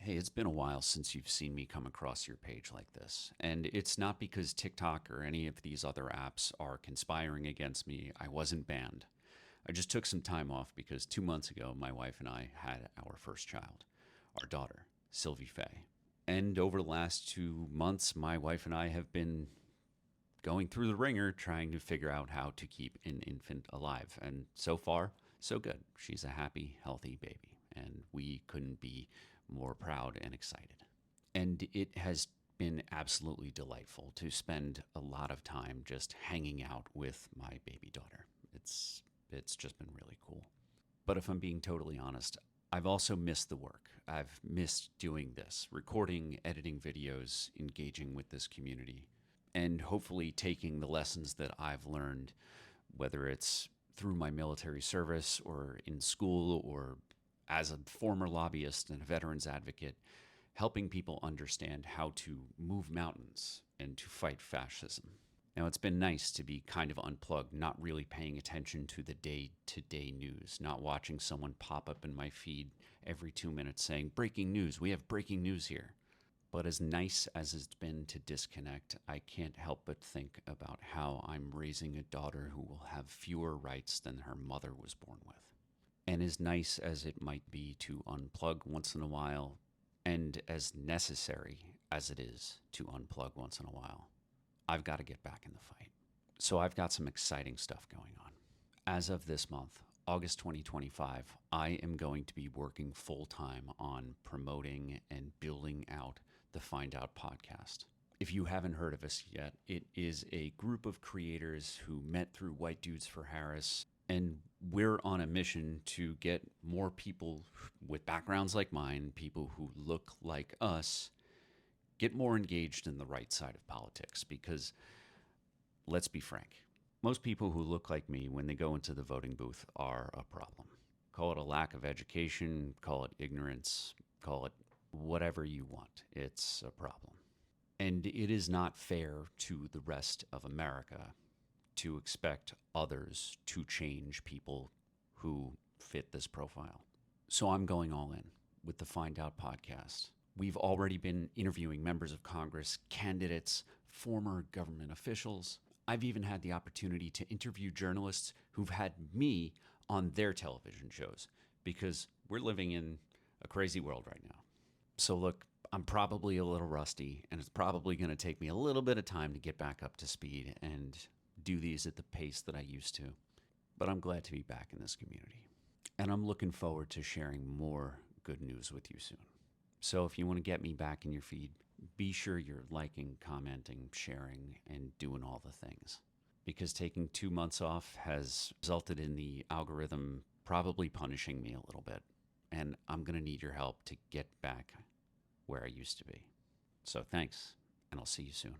Hey, it's been a while since you've seen me come across your page like this. And it's not because TikTok or any of these other apps are conspiring against me. I wasn't banned. I just took some time off because 2 months ago, my wife and I had our first child, our daughter, Sylvie Faye. And over the last 2 months, my wife and I have been going through the ringer trying to figure out how to keep an infant alive. And so far, so good. She's a happy, healthy baby. And we couldn't be more proud and excited. And it has been absolutely delightful to spend a lot of time just hanging out with my baby daughter. It's just been really cool. But if I'm being totally honest, I've also missed the work. I've missed doing this, recording, editing videos, engaging with this community, and hopefully taking the lessons that I've learned, whether it's through my military service or in school or as a former lobbyist and a veterans advocate, helping people understand how to move mountains and to fight fascism. Now, it's been nice to be kind of unplugged, not really paying attention to the day to day news, not watching someone pop up in my feed every 2 minutes saying, "Breaking news, we have breaking news here." But as nice as it's been to disconnect, I can't help but think about how I'm raising a daughter who will have fewer rights than her mother was born with. And as nice as it might be to unplug once in a while, and as necessary as it is to unplug once in a while, I've got to get back in the fight. So I've got some exciting stuff going on. As of this month, August 2025, I am going to be working full time on promoting and building out the Find Out podcast. If you haven't heard of us yet, it is a group of creators who met through White Dudes for Harris, and we're on a mission to get more people with backgrounds like mine, people who look like us, get more engaged in the right side of politics. Because let's be frank, most people who look like me when they go into the voting booth are a problem. Call it a lack of education, call it ignorance, call it whatever you want. It's a problem. And it is not fair to the rest of America to expect others to change people who fit this profile. So I'm going all in with the Find Out podcast. We've already been interviewing members of Congress, candidates, former government officials. I've even had the opportunity to interview journalists who've had me on their television shows because we're living in a crazy world right now. So, look, I'm probably a little rusty, and it's probably going to take me a little bit of time to get back up to speed and do these at the pace that I used to. But I'm glad to be back in this community. And I'm looking forward to sharing more good news with you soon. So if you want to get me back in your feed, be sure you're liking, commenting, sharing, and doing all the things. Because taking 2 months off has resulted in the algorithm probably punishing me a little bit. And I'm going to need your help to get back where I used to be. So thanks, and I'll see you soon.